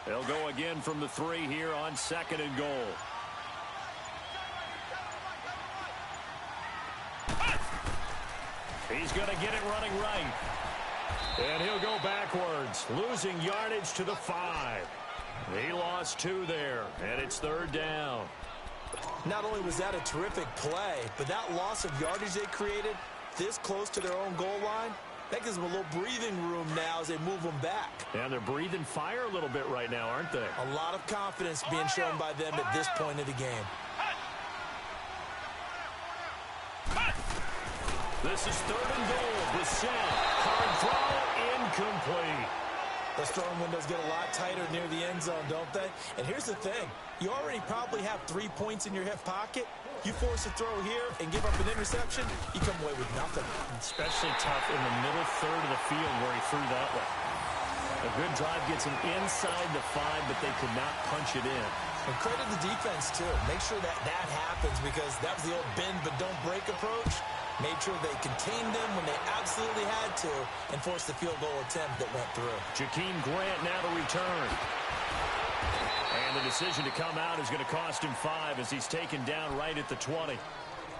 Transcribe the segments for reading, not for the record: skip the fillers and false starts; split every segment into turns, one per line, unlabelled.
They'll go again from the 3 here on 2nd and goal. He's going to get it running right. And he'll go backwards, losing yardage to the 5. He lost 2 there, and it's 3rd down.
Not only was that a terrific play, but that loss of yardage they created this close to their own goal line, that gives them a little breathing room now as they move them back.
And they're breathing fire a little bit right now, aren't they?
A lot of confidence being shown by them at this point of the game.
This is 3rd and goal. Brissett, hard throw, incomplete.
Those throwing windows get a lot tighter near the end zone, don't they? And here's the thing. You already probably have 3 points in your hip pocket. You force a throw here and give up an interception, you come away with nothing.
Especially tough in the middle third of the field where he threw that one. A good drive gets him inside the 5, but they could not punch it in.
And credit the defense, too. Make sure that happens because that was the old bend but don't break approach. Made sure they contained them when they absolutely had to and forced the field goal attempt that went through.
Jakeem Grant now to return. And the decision to come out is going to cost him 5 as he's taken down right at the 20.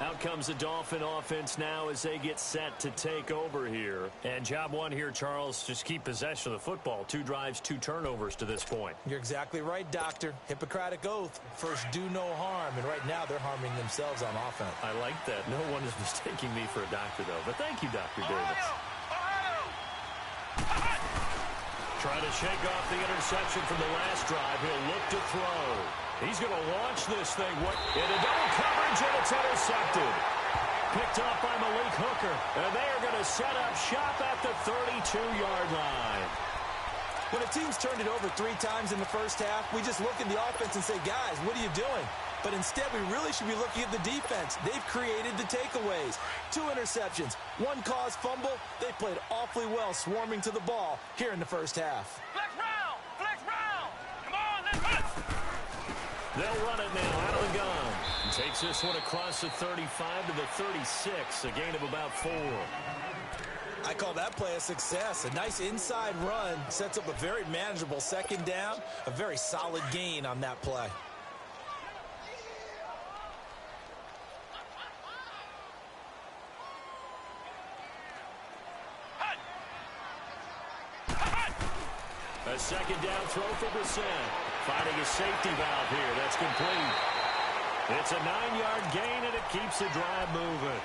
Out comes the Dolphin offense now as they get set to take over here. And job one here, Charles, just keep possession of the football. 2 drives, 2 turnovers to this point.
You're exactly right, Doctor. Hippocratic oath. First, do no harm. And right now, they're harming themselves on offense.
I like that. No one is mistaking me for a doctor, though. But thank you, Dr. Davis. Trying to shake off the interception from the last drive. He'll look to throw. He's going to launch this thing. Into double coverage, and it's intercepted. Picked up by Malik Hooker. And they are going to set up shop at the 32-yard line.
When a team's turned it over 3 times in the first half, we just look at the offense and say, guys, what are you doing? But instead, we really should be looking at the defense. They've created the takeaways. 2 interceptions, 1 caused fumble. They played awfully well swarming to the ball here in the first half.
Flex round! Flex round! Come on, let's run!
They'll run it now out of the gun. And takes this one across the 35 to the 36, a gain of about 4.
I call that play a success. A nice inside run sets up a very manageable 2nd down. A very solid gain on that play.
A 2nd down throw for Brissett. Finding a safety valve here. That's complete. It's a 9-yard gain, and it keeps the drive moving.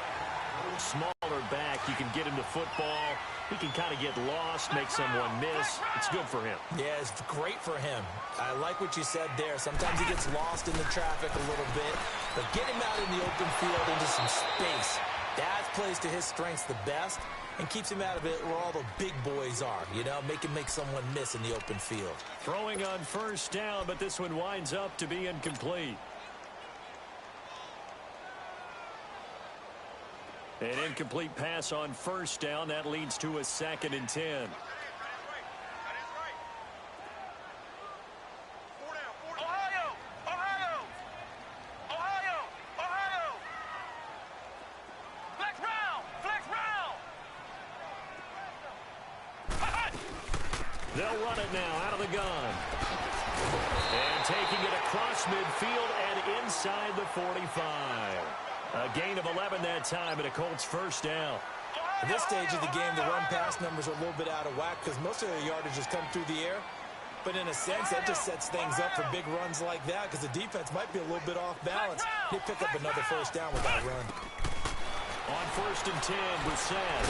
Smaller back, you can get him to football. He can kind of get lost, make someone miss. It's good for him.
Yeah, it's great for him. I like what you said there. Sometimes he gets lost in the traffic a little bit, but get him out in the open field into some space. That plays to his strengths the best and keeps him out of it where all the big boys are, you know, make someone miss in the open field.
Throwing on 1st down, but this one winds up to be incomplete. An incomplete pass on 1st down. That leads to a 2nd and 10. They'll run it now out of the gun. And taking it across midfield and inside the 45. A gain of 11 that time and a Colts 1st down.
At this stage of the game, the run-pass numbers are a little bit out of whack because most of their yardage has come through the air. But in a sense, that just sets things up for big runs like that because the defense might be a little bit off balance. They pick up another 1st down with that run.
On 1st and 10, Brissett.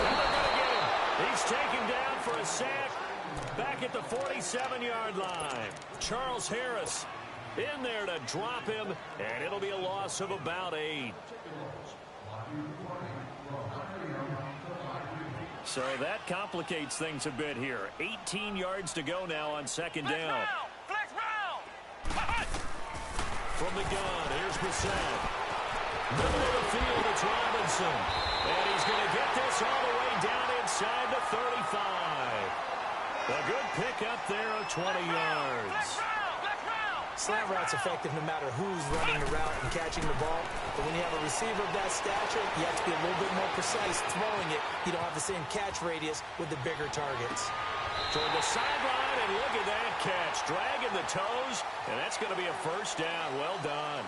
And they're going to get him. He's taken down for a sack back at the 47-yard line. Charles Harris in there to drop him, and it'll be a loss of about 8. So that complicates things a bit here. 18 yards to go now on 2nd down.
Flex round!
From the gun, here's Brissett. Middle of the field, it's Robinson. And he's going to get this all the way down inside the 35. A good pick up there of 20 yards.
Slant route's effective no matter who's running the route and catching the ball. But when you have a receiver of that stature, you have to be a little bit more precise throwing it. You don't have the same catch radius with the bigger targets.
Toward the sideline, and look at that catch. Dragging the toes, and that's going to be a first down. Well done.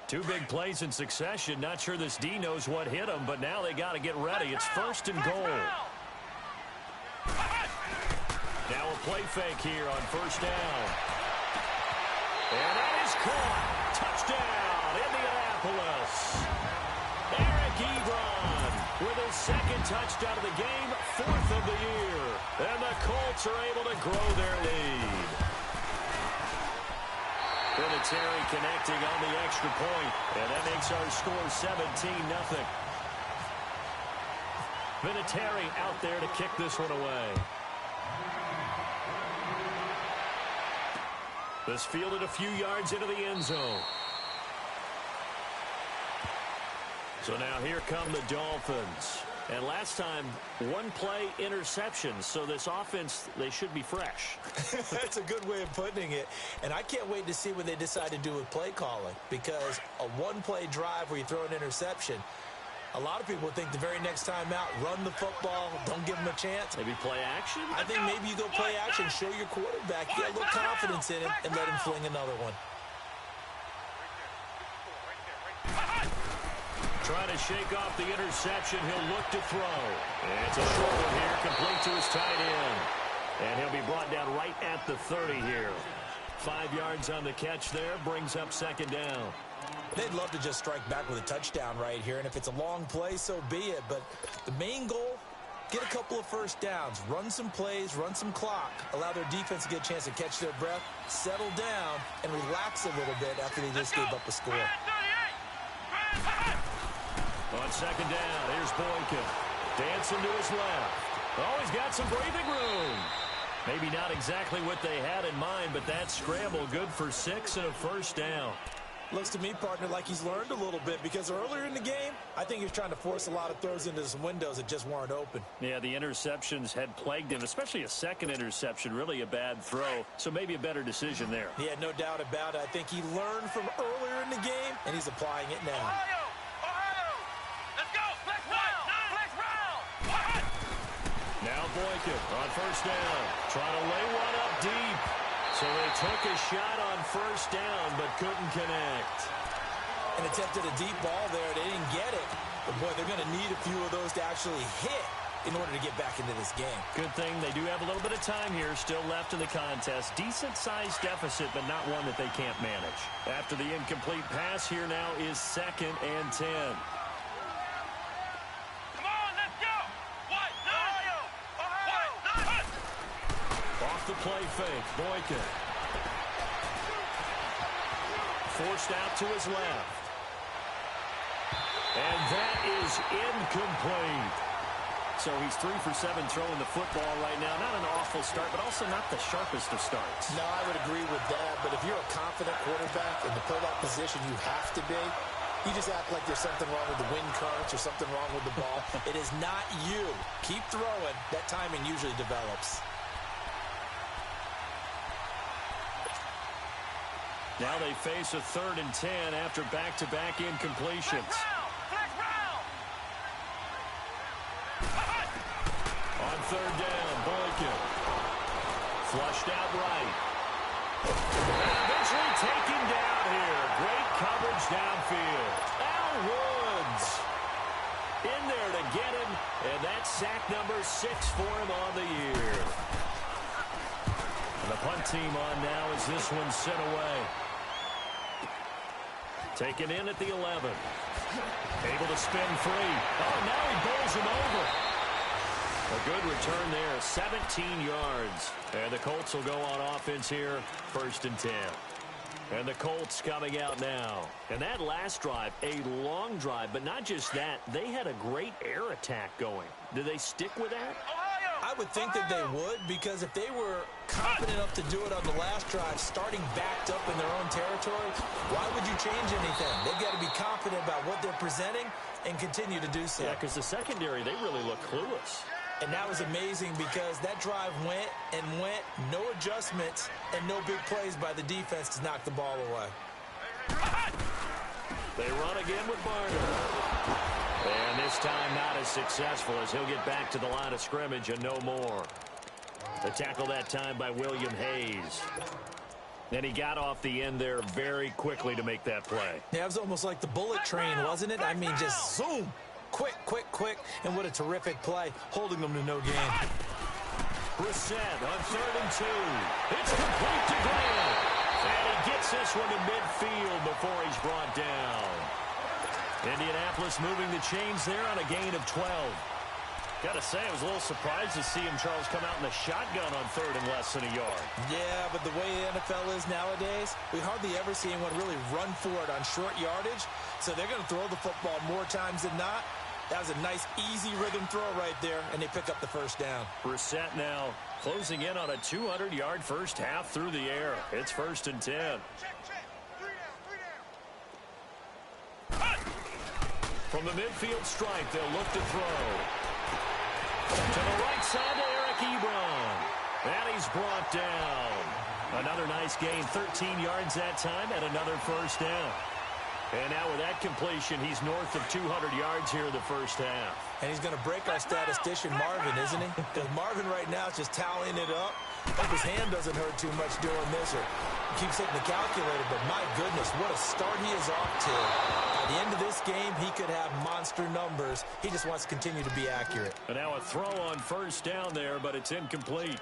Two big plays in succession. Not sure this D knows what hit him, but now they got to get ready. It's first and goal. Now a play fake here on first down. And that is caught. Touchdown, Indianapolis. Eric Ebron with his second touchdown of the game, fourth of the year. And the Colts are able to grow their lead. Vinatieri connecting on the extra point, and that makes our score 17-0. Vinatieri out there to kick this one away. This fielded a few yards into the end zone. So now here come the Dolphins. And last time, one play interception. So this offense, they should be fresh.
That's a good way of putting it. And I can't wait to see what they decide to do with play calling. Because a one-play drive where you throw an interception, a lot of people think the very next time out, run the football, don't give them a chance.
Maybe play action?
I think maybe you go play action, show your quarterback, get a little confidence in him, and let him fling another one.
Trying to shake off the interception. He'll look to throw. And it's a short one here, complete to his tight end. And he'll be brought down right at the 30 here. 5 yards on the catch there, brings up second down.
They'd love to just strike back with a touchdown right here, and if it's a long play, so be it. But the main goal, get a couple of first downs, run some plays, run some clock, allow their defense to get a chance to catch their breath, settle down, and relax a little bit after they just gave up a score.
On second down, here's Boykin. Dancing to his left. Oh, he's got some breathing room. Maybe not exactly what they had in mind, but that scramble good for 6 and a first down.
Looks to me, partner, like he's learned a little bit because earlier in the game, I think he was trying to force a lot of throws into some windows that just weren't open.
Yeah, the interceptions had plagued him, especially a second interception, really a bad throw. So maybe a better decision there.
Yeah, no doubt about it. I think he learned from earlier in the game, and he's applying it now.
Now Boykin on first down, trying to lay one up deep. So they took a shot on first down, but couldn't connect.
And attempted a deep ball there. They didn't get it. But, boy, they're going to need a few of those to actually hit in order to get back into this game.
Good thing they do have a little bit of time here still left in the contest. Decent-sized deficit, but not one that they can't manage. After the incomplete pass, here now is 2nd and 10. The play fake, Boykin. Forced out to his left. And that is incomplete. So he's 3 for 7 throwing the football right now. Not an awful start, but also not the sharpest of starts.
No, I would agree with that. But if you're a confident quarterback and to play that position, you have to be. You just act like there's something wrong with the wind currents or something wrong with the ball. It is not you. Keep throwing. That timing usually develops.
Now they face a 3rd and 10 after back-to-back incompletions. On 3rd down, Boykin. Flushed out right. Eventually taken down here. Great coverage downfield. Al Woods in there to get him, and that's sack number 6 for him on the year. And the punt team on now as this one's sent away. Taken in at the 11. Able to spin free. Oh, now he bowls him over. A good return there, 17 yards. And the Colts will go on offense here, 1st and 10. And the Colts coming out now. And that last drive, a long drive, but not just that. They had a great air attack going. Do they stick with that?
I would think that they would, because if they were confident enough to do it on the last drive, starting backed up in their own territory, why would you change anything? They've got to be confident about what they're presenting and continue to do so.
Yeah, because the secondary, they really look clueless.
And that was amazing because that drive went and went, no adjustments, and no big plays by the defense to knock the ball away.
They run again with Barner. And this time not as successful as he'll get back to the line of scrimmage and no more. The tackle that time by William Hayes. And he got off the end there very quickly to make that play.
Yeah, it was almost like the bullet train, wasn't it? I mean, just zoom. Quick, quick, quick. And what a terrific play, holding them to no gain.
Brissett on 3rd and 2. It's complete to Grant. And he gets this one to midfield before he's brought down. Indianapolis moving the chains there on a gain of 12. Got to say, I was a little surprised to see him, Charles, come out in the shotgun on 3rd and less than a yard.
Yeah, but the way the NFL is nowadays, we hardly ever see anyone really run for it on short yardage. So they're going to throw the football more times than not. That was a nice, easy rhythm throw right there, and they pick up the first down.
Brissett now closing in on a 200-yard first half through the air. It's 1st and 10. From the midfield stripe, they'll look to throw. To the right side to Eric Ebron. And he's brought down. Another nice gain, 13 yards that time, and another first down. And now with that completion, he's north of 200 yards here in the first half.
And he's going to break our statistician, Marvin, isn't he? Because Marvin right now is just tallying it up. Hope his hand doesn't hurt too much doing this, or keeps hitting the calculator. But my goodness, what a start he is off to. By the end of this game, he could have monster numbers. He just wants to continue to be accurate.
And now a throw on first down there, but it's incomplete.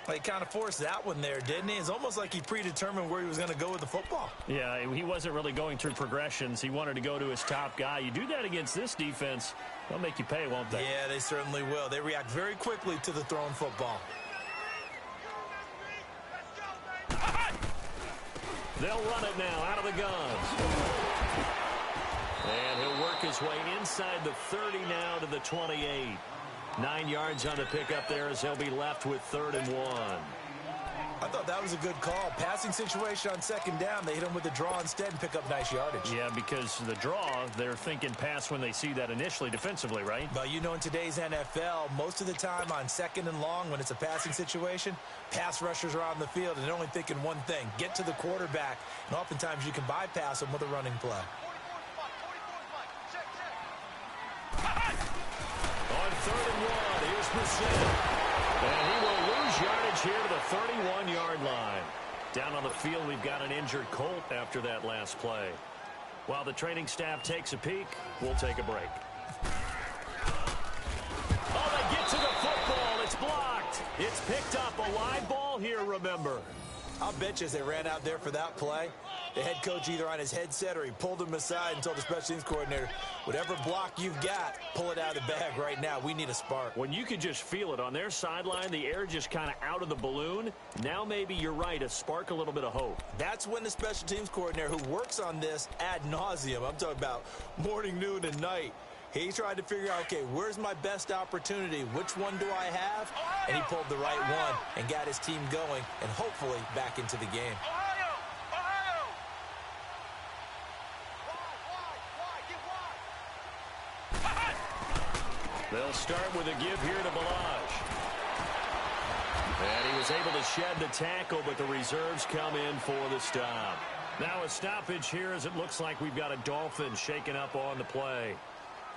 Well, he kind of forced that one there, didn't he? It's almost like he predetermined where he was going to go with the football.
Yeah, he wasn't really going through progressions. He wanted to go to his top guy. You do that against this defense, they'll make you pay, won't they?
Yeah, they certainly will. They react very quickly to the thrown football.
They'll run it now out of the guns. And he'll work his way inside the 30 now to the 28. 9 yards on the pickup there as he'll be left with 3rd and 1.
I thought that was a good call. Passing situation on 2nd down. They hit him with the draw instead and pick up nice yardage.
Yeah, because the draw, they're thinking pass when they see that initially defensively, right?
But you know, in today's NFL, most of the time on 2nd and long, when it's a passing situation, pass rushers are on the field and they're only thinking one thing, get to the quarterback. And oftentimes you can bypass them with a running play.
On 3rd and 1, here's Brissett. And he will lose yardage here to the 31-yard line. Down on the field, we've got an injured Colt after that last play. While the training staff takes a peek, we'll take a break. Oh, they get to the football. It's blocked. It's picked up. A live ball here, remember.
I'll bet you as they ran out there for that play, the head coach either on his headset or he pulled him aside and told the special teams coordinator, whatever block you've got, pull it out of the bag right now. We need a spark.
When you could just feel it on their sideline, the air just kind of out of the balloon, now maybe you're right, a spark, a little bit of hope.
That's when the special teams coordinator who works on this ad nauseum, I'm talking about morning, noon, and night, he tried to figure out, okay, where's my best opportunity? Which one do I have? And he pulled the right one and got his team going and hopefully back into the game.
They'll start with a give here to Balazs. And he was able to shed the tackle, but the reserves come in for the stop. Now a stoppage here as it looks like we've got a Dolphin shaken up on the play.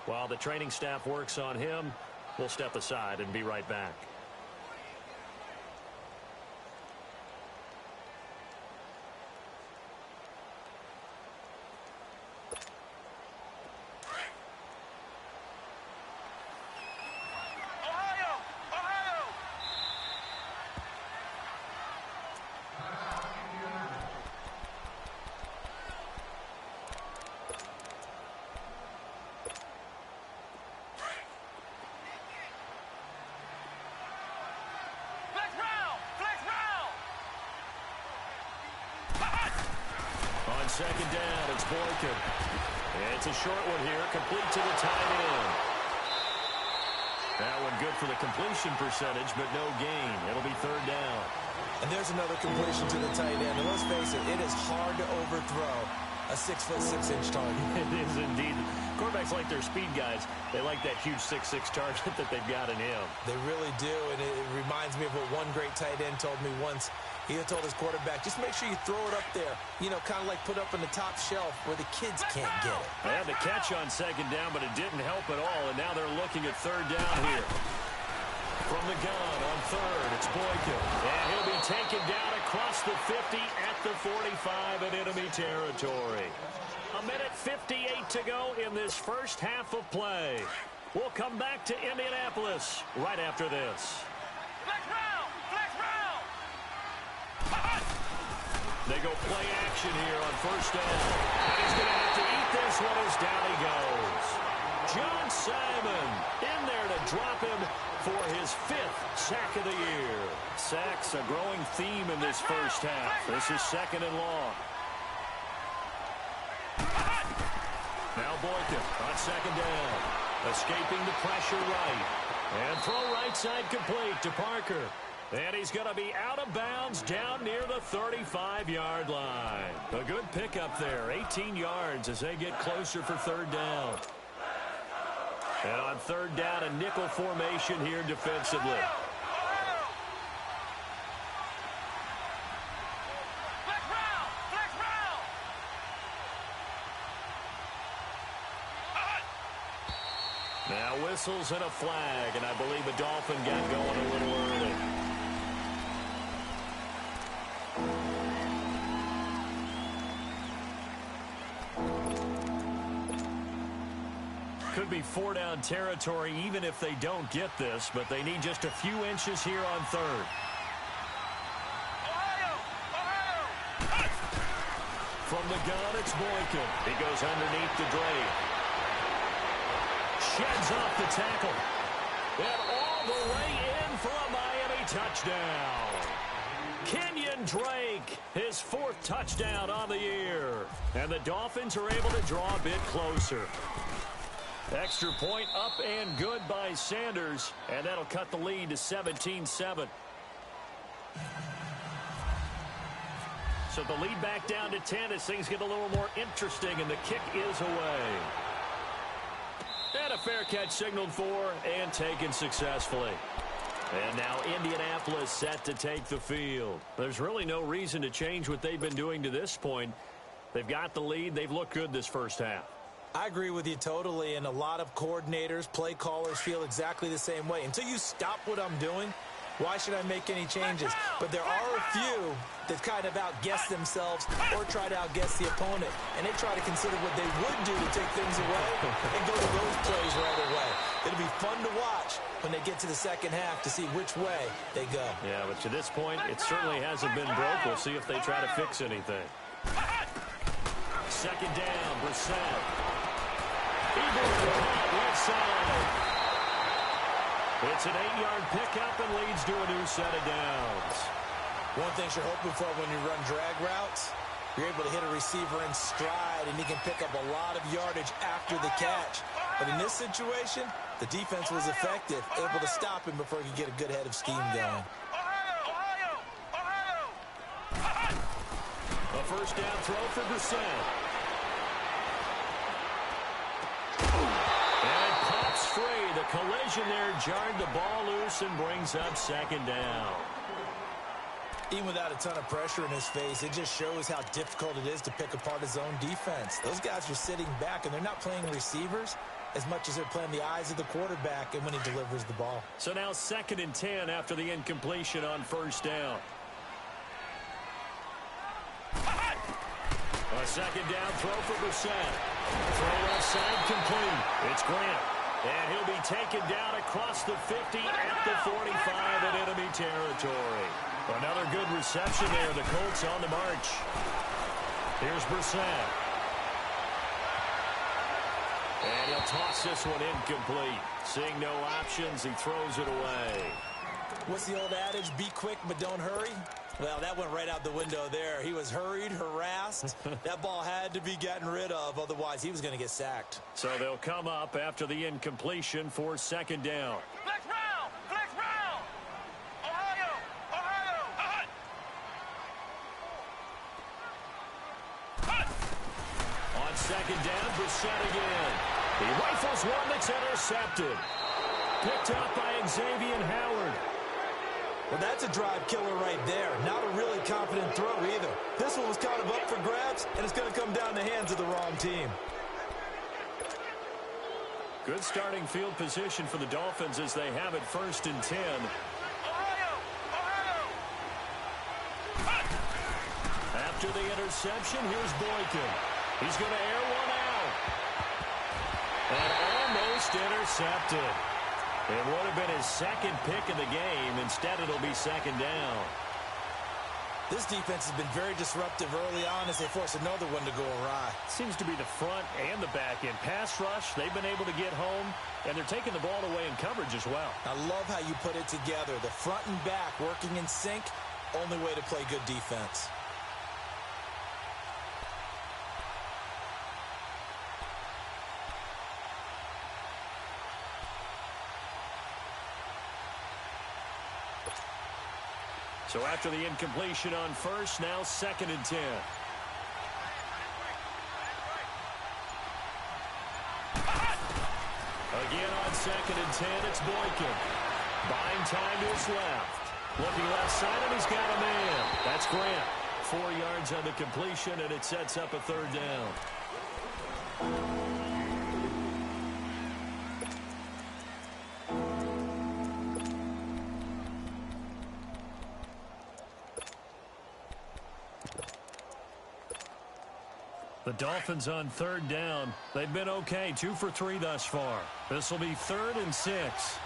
While the training staff works on him, we'll step aside and be right back. On 2nd down, it's Boykin. It's a short one here, complete to the tight end. That one good for the completion percentage, but no gain. It'll be 3rd down.
And there's another completion to the tight end. And let's face it, it is hard to overthrow a 6'6" target.
It is indeed. Quarterbacks like their speed guys. They like that huge 6'6" target that they've got in him.
They really do, and it reminds me of what one great tight end told me once. He had told his quarterback, just make sure you throw it up there, you know, kind of like put up on the top shelf where the kids can't get it.
They had the catch on second down, but it didn't help at all, and now they're looking at third down here. From the gun on third, it's Boykin. And he'll be taken down across the 50 at the 45 in enemy territory. 1:58 to go in this first half of play. We'll come back to Indianapolis right after this.
Flex round! Flex round!
They go play action here on first down. And he's going to have to eat this one as down he goes. John Simon in there to drop him for his 5th sack of the year. Sacks a growing theme in this first half. This is second and long. Now Boykin on second down. Escaping the pressure right. And throw right side complete to Parker. And he's going to be out of bounds down near the 35-yard line. A good pickup there. 18 yards as they get closer for third down. And on third down, a nickel formation here defensively.
Flex round! Flex round!
Now whistles and a flag, and I believe the Dolphin got going a little early. Could be 4-down territory even if they don't get this, but they need just a few inches here on third.
Ohio! Ohio!
From the gun, it's Boykin. He goes underneath to Drake. Sheds off the tackle. And all the way in for a Miami touchdown. Kenyon Drake, his 4th touchdown on the year. And the Dolphins are able to draw a bit closer. Extra point up and good by Sanders, and that'll cut the lead to 17-7. So the lead back down to 10 as things get a little more interesting, and the kick is away. And a fair catch signaled for and taken successfully. And now Indianapolis set to take the field. There's really no reason to change what they've been doing to this point. They've got the lead. They've looked good this first half.
I agree with you totally, and a lot of coordinators, play callers feel exactly the same way. Until you stop what I'm doing, why should I make any changes? But there are a few that kind of outguess themselves or try to outguess the opponent, and they try to consider what they would do to take things away and go to those plays right away. It'll be fun to watch when they get to the second half to see which way they go.
Yeah, but to this point, it certainly hasn't been broke. We'll see if they try to fix anything. Second down, Brissett. Left side. It's an 8-yard pickup and leads to a new set of downs.
One thing you're hoping for when you run drag routes, you're able to hit a receiver in stride, and he can pick up a lot of yardage after the catch. But in this situation, the defense was effective, able to stop him before he could get a good head of steam going.
Ohio! Ohio!
A first down throw for Brissett. Free. The collision there jarred the ball loose and brings up second down.
Even without a ton of pressure in his face, it just shows how difficult it is to pick apart his own defense. Those guys are sitting back, and they're not playing receivers as much as they're playing the eyes of the quarterback and when he delivers the ball.
So now 2nd and 10 after the incompletion on first down. A second down throw for Brissett. Throw left side complete. It's Grant. And he'll be taken down across the 50 at the 45 in enemy territory. Another good reception there. The Colts on the march. Here's Brissett. And he'll toss this one incomplete. Seeing no options, he throws it away.
What's the old adage? Be quick, but don't hurry. Well, that went right out the window there. He was hurried, harassed. That ball had to be gotten rid of, otherwise he was going to get sacked.
So they'll come up after the incompletion for second down.
Flex round! Flex round! Ohio! Ohio!
second down. Brissett again. He rifles one that's intercepted. Picked up by Xavier Howard.
Well, that's a drive killer right there. Not a really confident throw either. This one was kind of up for grabs, and it's going to come down the hands of the wrong team.
Good starting field position for the Dolphins as they have it 1st and 10. After the interception, here's Boykin. He's going to air one out. And almost intercepted. It would have been his second pick of the game. Instead, it'll be second down.
This defense has been very disruptive early on as they force another one to go awry.
Seems to be the front and the back end. Pass rush, they've been able to get home, and they're taking the ball away in coverage as well.
I love how you put it together. The front and back working in sync, only way to play good defense.
So after the incompletion on first, now 2nd and 10. Again on 2nd and 10, it's Boykin. Buying time to his left. Looking left side, and he's got a man. That's Grant. 4 yards on the completion, and it sets up a 3rd down. The Dolphins on 3rd down. They've been okay, 2 for 3 thus far. This will be 3rd and 6.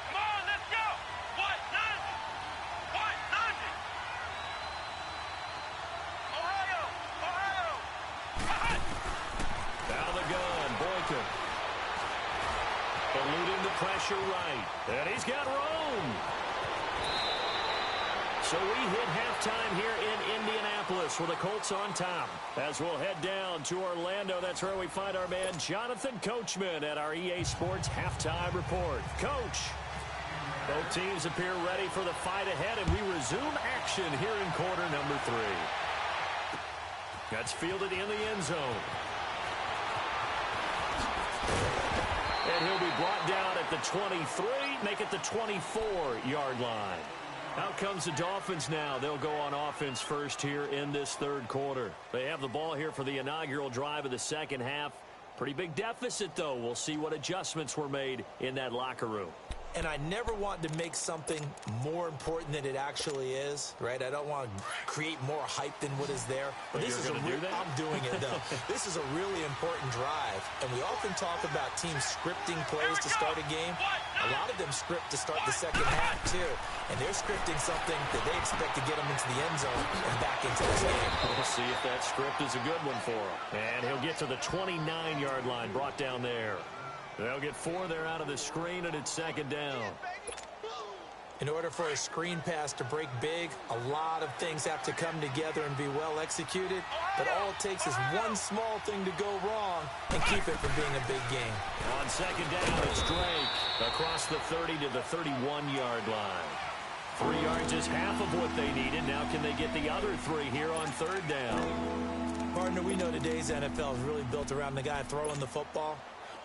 Come on, let's go. What? 90. Ohio.
Out of the gun, Boykin. Eluding the pressure right. And he's got room. So we hit halftime here in Indianapolis with the Colts on top. As we'll head down to Orlando, that's where we find our man Jonathan Coachman at our EA Sports Halftime Report. Coach, both teams appear ready for the fight ahead, and we resume action here in quarter number 3. That's fielded in the end zone. And he'll be brought down at the 23, make it the 24-yard line. Out comes the Dolphins now. They'll go on offense first here in this 3rd quarter. They have the ball here for the inaugural drive of the second half. Pretty big deficit, though. We'll see what adjustments were made in that locker room.
And I never want to make something more important than it actually is, right? I don't want to create more hype than what is there. But this is I'm doing it, though. This is a really important drive. And we often talk about teams scripting plays to start a game. A lot of them script to start the second half, too. And they're scripting something that they expect to get them into the end zone and back into this game.
We'll see if that script is a good one for him. And he'll get to the 29-yard line, brought down there. They'll get 4 there out of the screen, and it's second down.
In order for a screen pass to break big, a lot of things have to come together and be well executed. But all it takes is one small thing to go wrong and keep it from being a big game.
On second down, it's Drake across the 30 to the 31-yard line. 3 yards is half of what they needed. Now can they get the other 3 here on 3rd down?
Partner, we know today's NFL is really built around the guy throwing the football.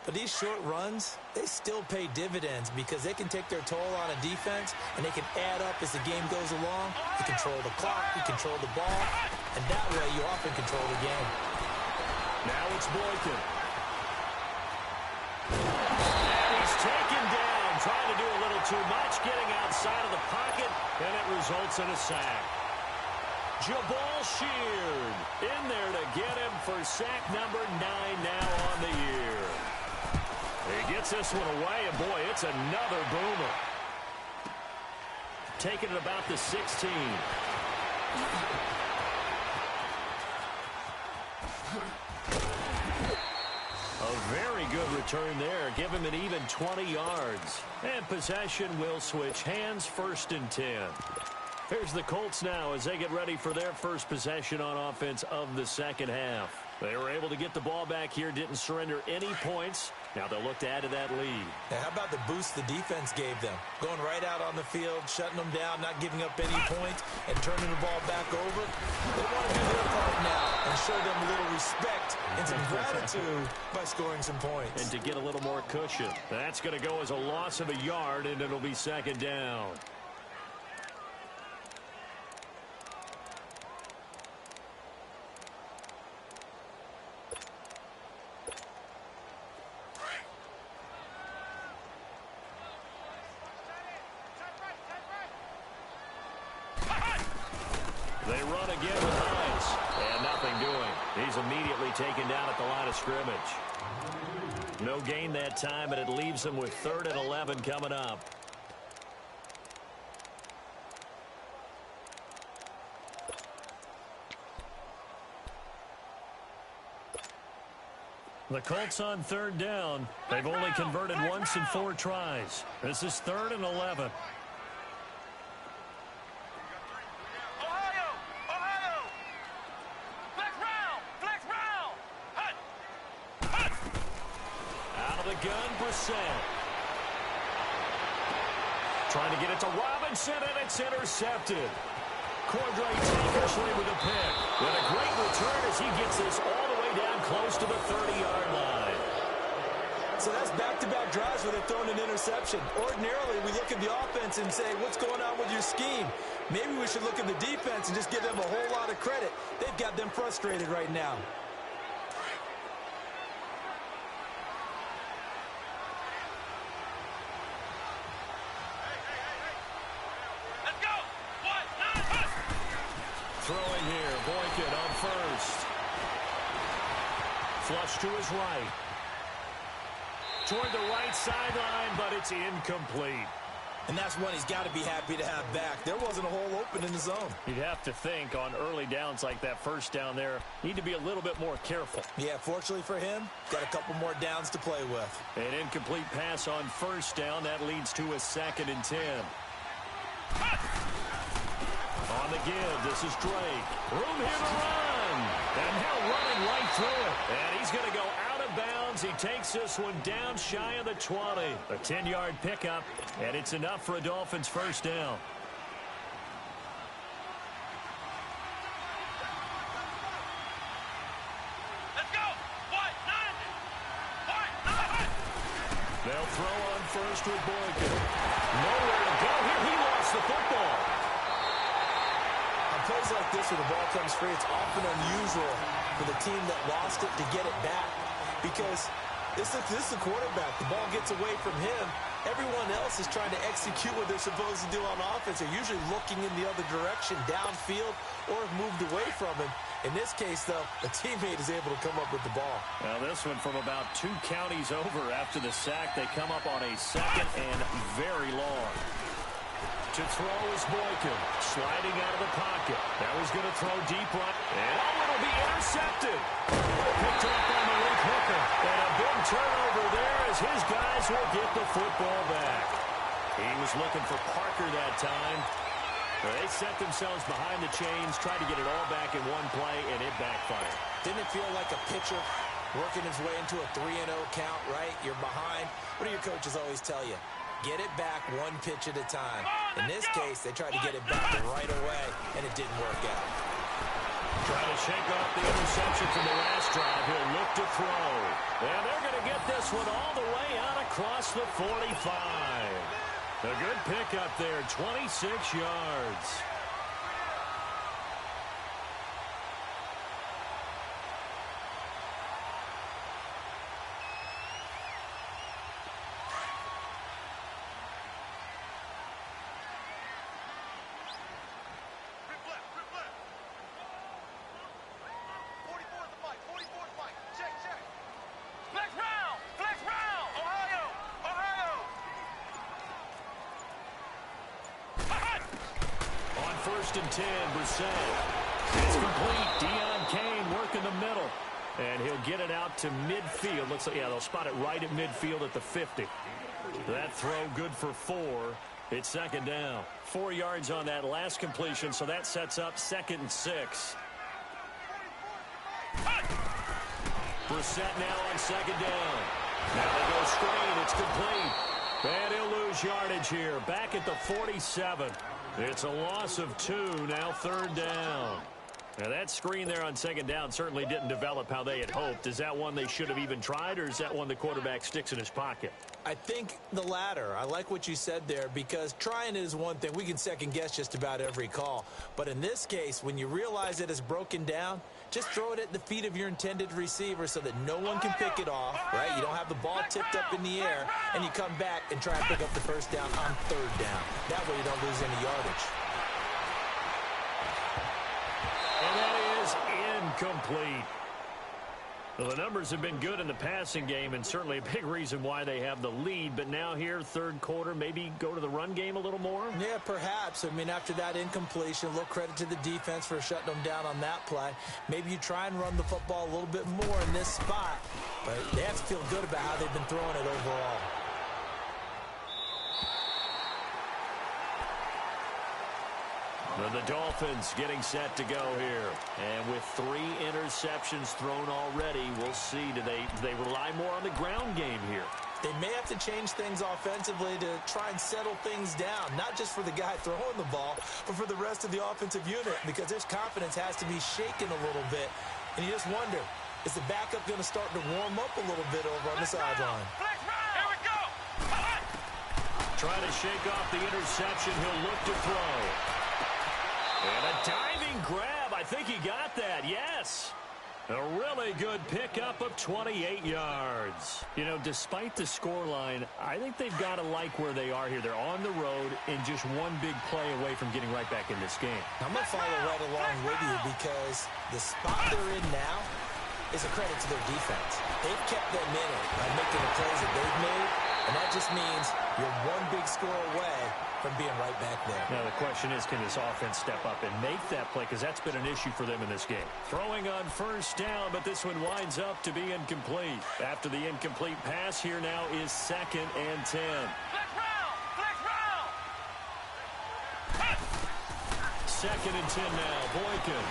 But these short runs, they still pay dividends because they can take their toll on a defense and they can add up as the game goes along. You control the clock, you control the ball, and that way you often control the game.
Now it's Boykin. And he's taken down, trying to do a little too much, getting outside of the pocket, and it results in a sack. Jabal Sheard in there to get him for sack number 9 now on the year. He gets this one away, and boy, it's another boomer. Taking it about the 16. A very good return there. Give him an even 20 yards. And possession will switch hands, 1st and 10. Here's the Colts now as they get ready for their first possession on offense of the second half. They were able to get the ball back here, didn't surrender any points. Now they'll look to add to that lead.
Now, how about the boost the defense gave them? Going right out on the field, shutting them down, not giving up any points, and turning the ball back over. They want to do their part now and show them a little respect and some gratitude by scoring some points.
And to get a little more cushion. That's going to go as a loss of a yard, and it'll be second down. They run again with Hines, and nothing doing. He's immediately taken down at the line of scrimmage. No gain that time, and it leaves them with 3rd and 11 coming up. The Colts on 3rd down. They've only converted once in 4 tries. This is 3rd and 11. Gun, Brissett. Trying to get it to Robinson, and it's intercepted. Cordray Tankersley with a pick. With a great return as he gets this all the way down close to the 30-yard line.
So that's back-to-back drives where they've thrown an interception. Ordinarily, we look at the offense and say, what's going on with your scheme? Maybe we should look at the defense and just give them a whole lot of credit. They've got them frustrated right now.
Throwing here, Boykin on first. Flush to his right. Toward the right sideline, but it's incomplete.
And that's one he's got to be happy to have back. There wasn't a hole open in the zone.
You'd have to think on early downs like that first down there, need to be a little bit more careful.
Yeah, fortunately for him, got a couple more downs to play with.
An incomplete pass on first down. That leads to a 2nd and 10. On the give, this is Drake. Room here to run. And now running right through it. And he's going to go out of bounds. He takes this one down shy of the 20. A 10-yard pickup, and it's enough for a Dolphins first down.
Let's go.
They'll throw on first with Boykin. Nowhere to go here. He lost the football.
On plays like this where the ball comes free, it's often unusual for the team that lost it to get it back because this is the quarterback. The ball gets away from him. Everyone else is trying to execute what they're supposed to do on offense. They're usually looking in the other direction, downfield, or have moved away from him. In this case, though, a teammate is able to come up with the ball.
Now, this one from about 2 counties over after the sack. They come up on a 2nd and very long. To throw is Boykin, sliding out of the pocket. Now he's going to throw deep right. And it'll be intercepted. Picked up by Malik Hooker. And a big turnover there as his guys will get the football back. He was looking for Parker that time. They set themselves behind the chains, tried to get it all back in one play, and it backfired.
Didn't it feel like a pitcher working his way into a 3-0 count, right? You're behind. What do your coaches always tell you? Get it back one pitch at a time. In this case, they tried to get it back right away, and it didn't work out.
Trying to shake off the interception from the last drive. He'll look to throw. And they're going to get this one all the way out across the 45. A good pickup there, 26 yards. First and 10, Brissett. It's complete. Deion Kane working the middle. And he'll get it out to midfield. Looks like, yeah, they'll spot it right at midfield at the 50. That throw good for 4. It's 2nd down. 4 yards on that last completion, so that sets up 2nd and 6. First set now on second down. Now they go screen. It's complete. And he'll lose yardage here. Back at the 47. It's a loss of 2. Now third down. Now that screen there on second down certainly didn't develop how they had hoped. Is that one they should have even tried, or is that one the quarterback sticks in his pocket?
I think the latter. I like what you said there, because trying it is one thing. We can second guess just about every call. But in this case, when you realize it is broken down, just throw it at the feet of your intended receiver so that no one can pick it off, right? You don't have the ball tipped up in the air, and you come back and try and pick up the first down on third down. That way you don't lose any yardage.
And that is incomplete. Well, the numbers have been good in the passing game, and certainly a big reason why they have the lead. But now here, third quarter, maybe go to the run game a little more?
Yeah, perhaps. I mean, after that incompletion, a little credit to the defense for shutting them down on that play. Maybe you try and run the football a little bit more in this spot. But they have to feel good about how they've been throwing it overall.
The Dolphins getting set to go here. And with 3 interceptions thrown already, we'll see. Do they rely more on the ground game here?
They may have to change things offensively to try and settle things down, not just for the guy throwing the ball, but for the rest of the offensive unit, because their confidence has to be shaken a little bit. And you just wonder, is the backup going to start to warm up a little bit over on the sideline?
Here we go.
Trying to shake off the interception. He'll look to throw. And a diving grab. I think he got that. Yes. A really good pickup of 28 yards. You know, despite the scoreline, I think they've got to like where they are here. They're on the road and just one big play away from getting right back in this game.
I'm going to follow right along with you, because the spot they're in now is a credit to their defense. They've kept them in it by making the plays that they've made, and that just means you're one big score away from being right back there.
Now the question is, can this offense step up and make that play? Because that's been an issue for them in this game. Throwing on first down, but this one winds up to be incomplete. After the incomplete pass, here now is 2nd and 10.
Flex round. Flex round.
2nd and 10 now. Boykin.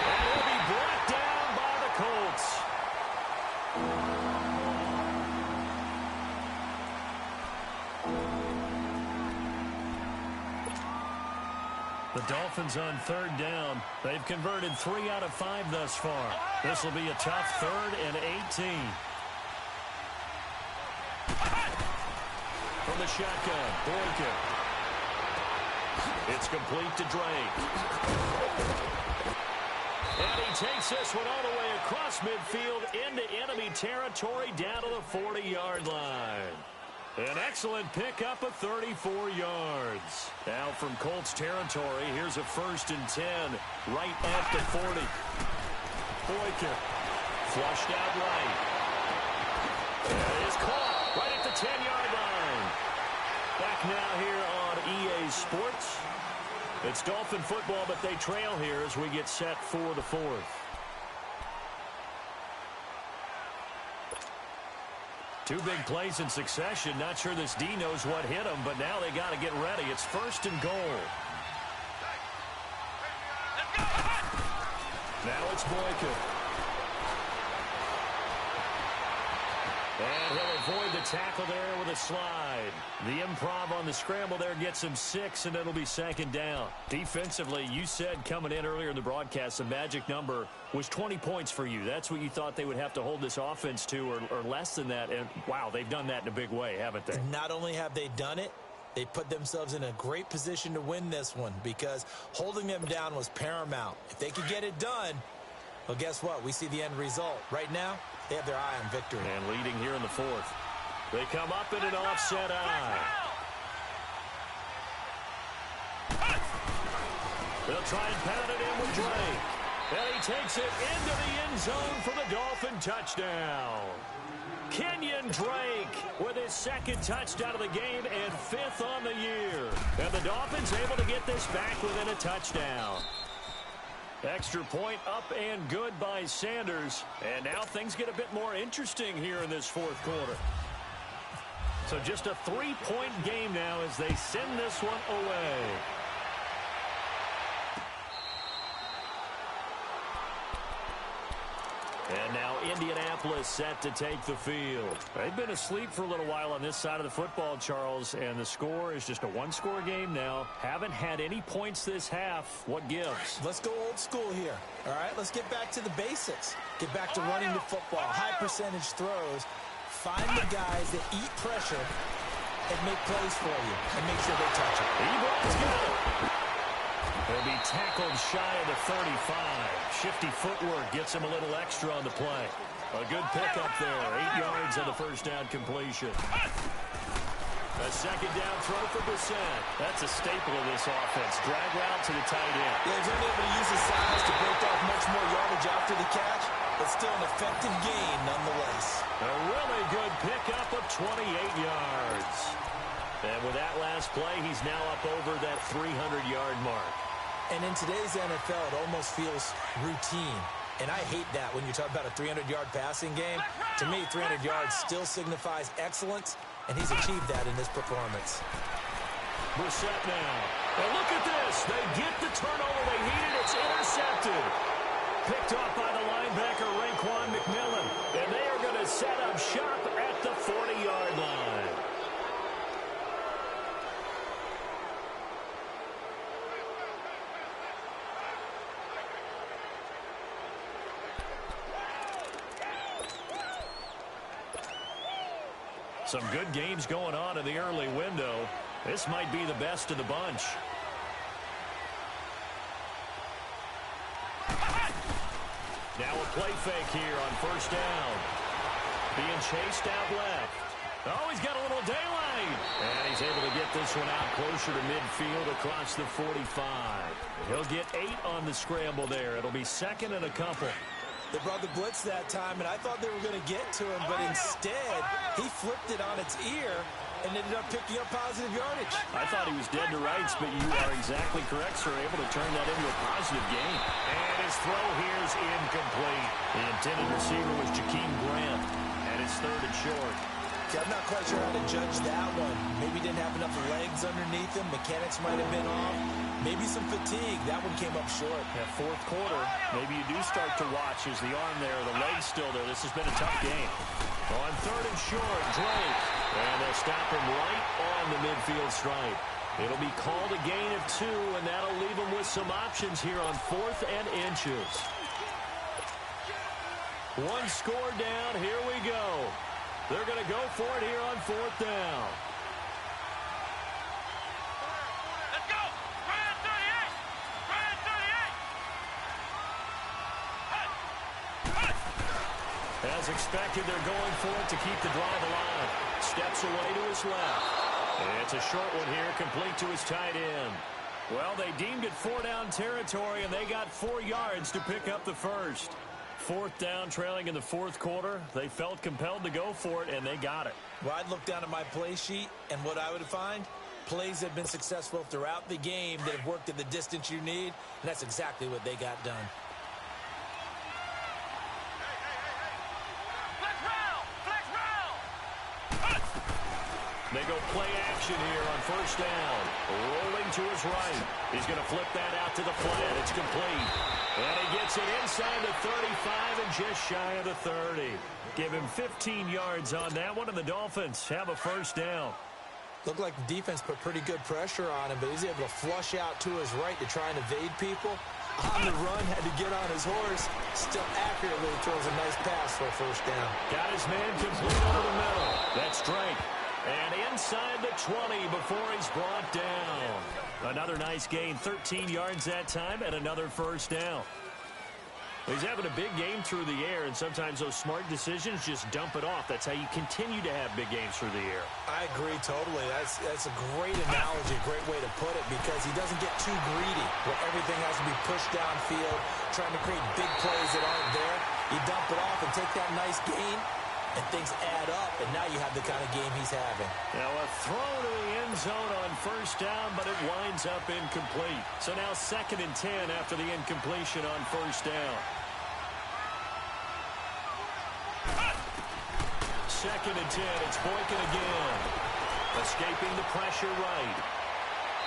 And he'll be brought down by the Colts. The Dolphins on third down. They've converted 3 out of 5 thus far. This will be a tough 3rd and 18. From the shotgun, Boykin. It's complete to Drake. And he takes this one all the way across midfield into enemy territory down to the 40-yard line. An excellent pickup of 34 yards. Now from Colts territory, here's a 1st and 10 right at the 40. Boykin flushed out right. And it is caught right at the 10-yard line. Back now here on EA Sports. It's Dolphin football, but they trail here as we get set for the 4th. Two big plays in succession. Not sure this D knows what hit him, but now they got to get ready. It's 1st and goal. Now it's Boykin. And he'll avoid the tackle there with a slide. The improv on the scramble there gets him 6, and it'll be 2nd down. Defensively, you said coming in earlier in the broadcast, the magic number was 20 points for you. That's what you thought they would have to hold this offense to, or less than that. And, wow, they've done that in a big way, haven't they?
Not only have they done it, they put themselves in a great position to win this one, because holding them down was paramount. If they could get it done, well, guess what? We see the end result. Right now, they have their eye on victory.
And leading here in the 4th. They come up in an offset eye. They'll try and pound it in with Drake. And he takes it into the end zone for the Dolphin touchdown. Kenyon Drake with his 2nd touchdown of the game and 5th on the year. And the Dolphins able to get this back within a touchdown. Extra point up and good by Sanders. And now things get a bit more interesting here in this 4th quarter. So just a 3-point game now as they send this one away. And now Indianapolis set to take the field. They've been asleep for a little while on this side of the football, Charles, and the score is just a one-score game now. Haven't had any points this half. What gives?
Let's go old school here. All right, let's get back to the basics. Get back to running the football, high percentage throws. Find the guys that eat pressure and make plays for you and make sure they touch it.
Ebron's got it. He'll be tackled shy of the 35. Shifty footwork gets him a little extra on the play. A good pickup there. 8 yards on the first down completion. A second down throw for Brissett. That's a staple of this offense. Drag route to the tight end.
Yeah, he's only able to use his size to break off much more yardage after the catch, but still an effective gain nonetheless.
A really good pickup of 28 yards. And with that last play, he's now up over that 300-yard mark.
And in today's NFL, it almost feels routine. And I hate that when you talk about a 300-yard passing game. To me, 300 yards still signifies excellence, and he's achieved that in this performance.
Brissett now. And look at this. They get the turnover they needed. It's intercepted. Picked off by the linebacker, Raekwon McMillan. And they are going to set up shop at the 40-yard line. Some good games going on in the early window. This might be the best of the bunch. Now a play fake here on first down. Being chased out left. Oh, he's got a little daylight. And he's able to get this one out closer to midfield across the 45. He'll get 8 on the scramble there. It'll be second and a couple.
They brought the blitz that time, and I thought they were going to get to him, but instead, he flipped it on its ear and ended up picking up positive yardage.
I thought he was dead to rights, but you are exactly correct, sir. Able to turn that into a positive gain. And his throw here is incomplete. The intended receiver was Jakeem Grant, and it's third and short.
I'm not quite sure how to judge that one. Maybe didn't have enough legs underneath him. Mechanics might have been off. Maybe some fatigue. That one came up short.
That fourth quarter, maybe you do start to watch. Is the arm there, the leg's still there. This has been a tough game. On third and short, Drake. And they'll stop him right on the midfield stripe. It'll be called a gain of 2, and that'll leave him with some options here on 4th and inches. One score down. Here we go. They're going to go for it here on 4th down.
Let's go! Ryan 38! Ryan 38!
As expected, they're going for it to keep the drive alive. Steps away to his left. It's a short one here, complete to his tight end. Well, they deemed it 4-down territory, and they got 4 yards to pick up the first. 4th down, trailing in the 4th quarter. They felt compelled to go for it, and they got it.
Well, I'd look down at my play sheet, and what I would find, plays that have been successful throughout the game that have worked at the distance you need, and that's exactly what they got done.
Flex round! Flex round!
They go play action here on first down. Rolling to his right. He's going to flip that out to the flat. It's complete. And he gets it inside the 35 and just shy of the 30. Give him 15 yards on that one, and the Dolphins have a first down.
Looked like the defense put pretty good pressure on him, but he's able to flush out to his right to try and evade people. On the run, had to get on his horse. Still accurately throws a nice pass for a first down.
Got his man complete over the middle. That's Drake. And inside the 20 before he's brought down. Another nice gain, 13 yards that time, and another first down. He's having a big game through the air, and sometimes those smart decisions just dump it off. That's how you continue to have big games through the air.
I agree totally. That's a great analogy, a great way to put it, because he doesn't get too greedy where everything has to be pushed downfield, trying to create big plays that aren't there. You dump it off and take that nice gain, and things add up, and now you have the kind of game he's having.
Now a throw to the end zone on first down, but it winds up incomplete. So now 2nd and 10 after the incompletion on first down. 2nd and 10, it's Boykin again. Escaping the pressure right.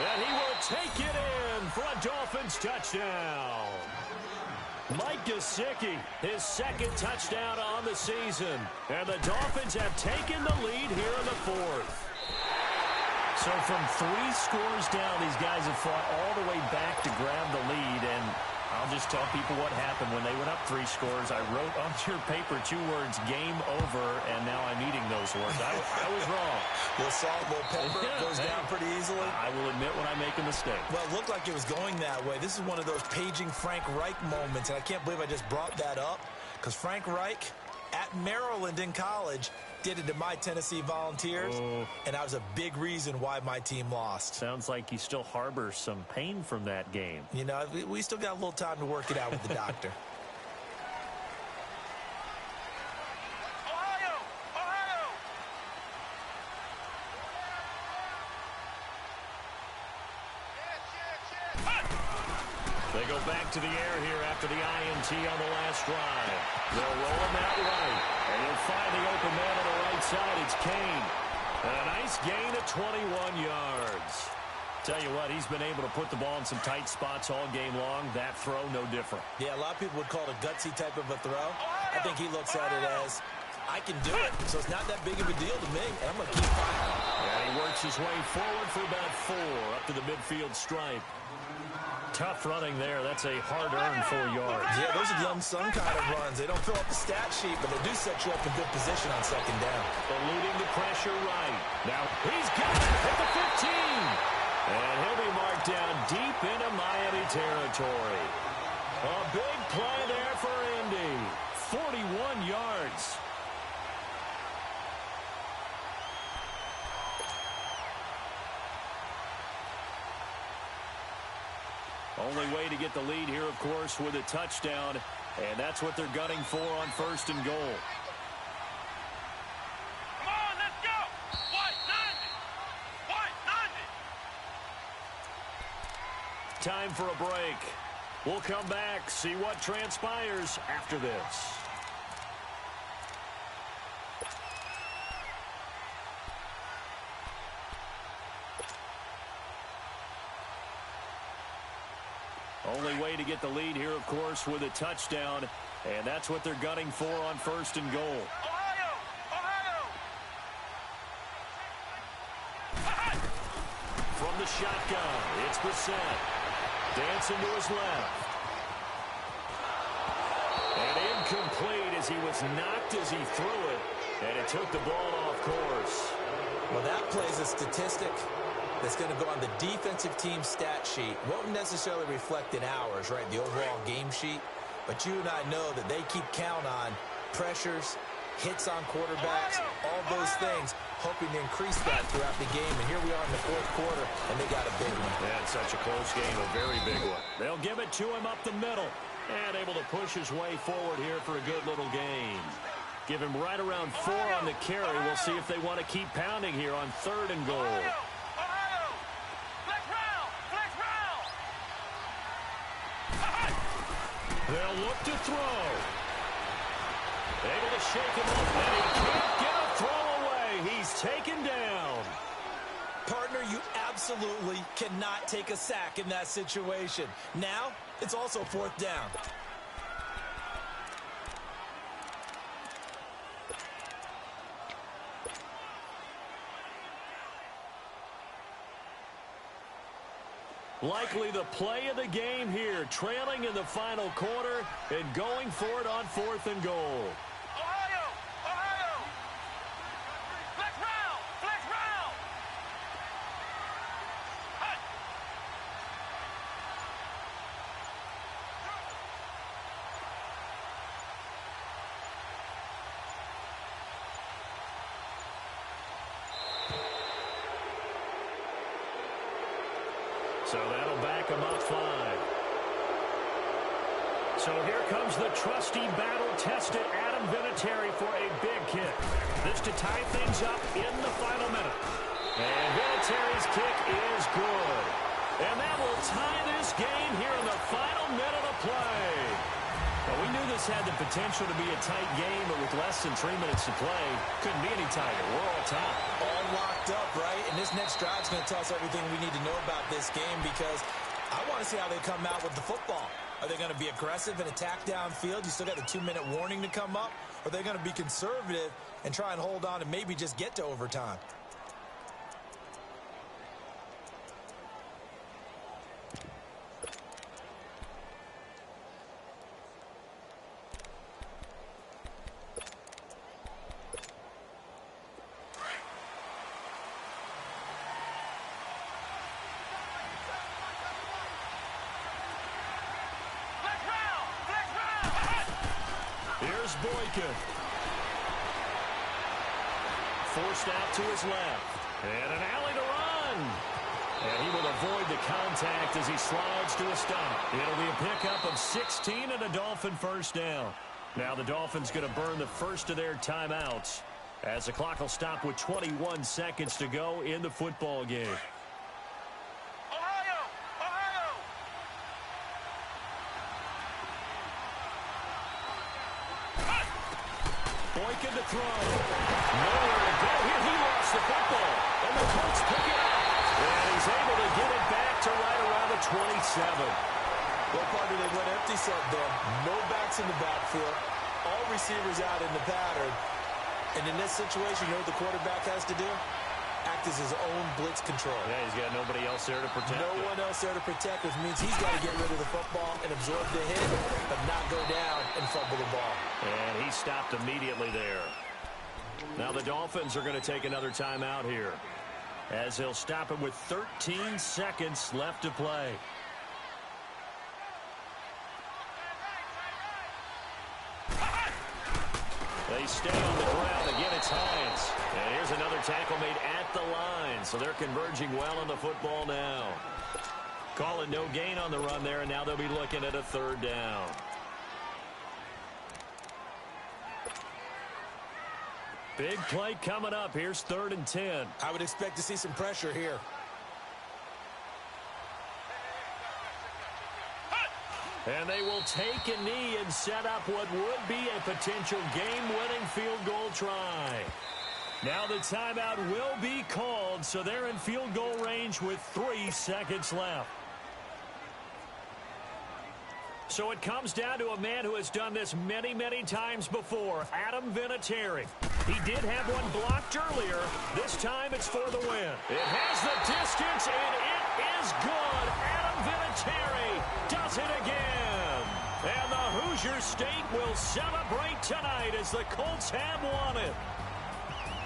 And he will take it in for a Dolphins touchdown. Mike Gesicki, his second touchdown on the season. And the Dolphins have taken the lead here in the fourth. So from 3 scores down, these guys have fought all the way back to grab the lead. And I'll just tell people what happened when they went up 3 scores. I wrote on your paper 2 words, game over, and now I'm eating those words. I was wrong.
The salt, little pepper goes down pretty easily.
I will admit when I make a mistake.
Well, it looked like it was going that way. This is one of those paging Frank Reich moments, and I can't believe I just brought that up because Frank Reich at Maryland in college did it to my Tennessee Volunteers, and that was a big reason why my team lost.
Sounds like you still harbor some pain from that game.
You know, we still got a little time to work it out with the doctor.
Ohio! Ohio!
They go back to the air here after the INT on the last drive. They'll roll him out right, and he'll find the open man on the right side. It's Kane. And a nice gain of 21 yards. Tell you what, he's been able to put the ball in some tight spots all game long. That throw, no different.
Yeah, a lot of people would call it a gutsy type of a throw. I think he looks at it as, I can do it, so it's not that big of a deal to me, and I'm going to keep firing.
And he works his way forward for about 4 up to the midfield stripe. Tough running there. That's a hard-earned 4 yards.
Yeah, those are young son kind of runs. They don't fill up the stat sheet, but they do set you up in good position on second down.
Eluding the pressure right. Now he's got it at the 15. And he'll be marked down deep into Miami territory. A big play there for Indy. 41 yards. Only way to get the lead here, of course, with a touchdown. And that's what they're gunning for on 1st and goal.
Come on, let's go! White 90! White 90!
Time for a break. We'll come back, see what transpires after this. Only way to get the lead here, of course, with a touchdown. And that's what they're gunning for on 1st and goal.
Ohio! Ohio!
From the shotgun, it's Brissett. Dancing to his left. And incomplete as he was knocked as he threw it. And it took the ball off course.
Well, that plays a statistic that's going to go on the defensive team stat sheet. Won't necessarily reflect in ours, right, the overall game sheet. But you and I know that they keep count on pressures, hits on quarterbacks, all those things, hoping to increase that throughout the game. And here we are in the 4th quarter, and they got a big one.
That's such a close game, a very big one. They'll give it to him up the middle. And able to push his way forward here for a good little gain. Give him right around 4 on the carry. We'll see if they want to keep pounding here on 3rd and goal.
Ohio! Flex round! Flex round!
They'll look to throw. Able to shake him up, and he can't get a throw away. He's taken down.
Partner, you absolutely cannot take a sack in that situation. Now, it's also 4th down.
Likely the play of the game here, trailing in the final quarter and going for it on 4th and goal.
Ohio! Ohio! Flex round! Flex round!
So that'll back him up 5. So here comes the trusty, battle-tested Adam Vinatieri for a big kick. This to tie things up in the final minute. And Vinatieri's kick is good. And that will tie this game here in the final minute of play. Well, we knew this had the potential to be a tight game, but with less than 3 minutes to play, couldn't be any tighter. We're all tied.
All locked up, right? And this next drive's going to tell us everything we need to know about this game because I want to see how they come out with the football. Are they going to be aggressive and attack downfield? You still got the 2-minute warning to come up. Or are they going to be conservative and try and hold on and maybe just get to overtime?
Here's Boykin. Forced out to his left. And an alley to run. And he will avoid the contact as he slides to a stop. It'll be a pickup of 16 and a Dolphin first down. Now the Dolphins going to burn the first of their timeouts as the clock will stop with 21 seconds to go in the football game. Boykin to throw. Nowhere to go here. He lost the football. And the Colts pick it up. And he's able to get it back to right around the 27.
Well, partner, they went empty set there. No backs in the backfield. All receivers out in the pattern. And in this situation, you know what the quarterback has to do? Act as his own blitz control.
Yeah, he's got nobody else there to protect.
No one else there to protect, which means he's got to get rid of the football and absorb the hit, but not go down and fumble the ball.
And he stopped immediately there. Now the Dolphins are going to take another timeout here, as they'll stop it with 13 seconds left to play. They stay on the ground. Again, it's Hines. And here's another tackle made at the line. So they're converging well on the football now. Calling no gain on the run there, and now they'll be looking at a third down. Big play coming up. Here's 3rd and 10.
I would expect to see some pressure here.
And they will take a knee and set up what would be a potential game-winning field goal try. Now the timeout will be called, so they're in field goal range with 3 seconds left. So it comes down to a man who has done this many, many times before, Adam Vinatieri. He did have one blocked earlier. This time it's for the win. It has the distance, and it is good. Adam Vinatieri does it again. And the Hoosier State will celebrate tonight as the Colts have won it.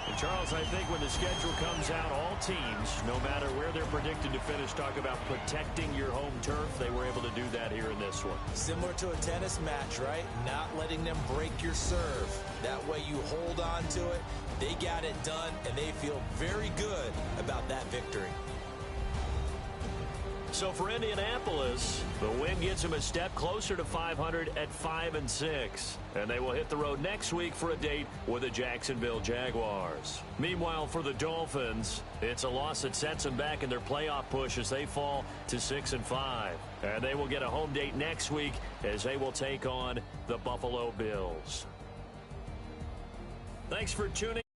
And Charles, I think when the schedule comes out, all teams, no matter where they're predicted to finish, talk about protecting your home turf. They were able to do that here in this one.
Similar to a tennis match, right? Not letting them break your serve. That way you hold on to it. They got it done, and they feel very good about that victory.
So for Indianapolis, the win gets them a step closer to 500 at 5-6. And they will hit the road next week for a date with the Jacksonville Jaguars. Meanwhile, for the Dolphins, it's a loss that sets them back in their playoff push as they fall to 6-5. And they will get a home date next week as they will take on the Buffalo Bills. Thanks for tuning in.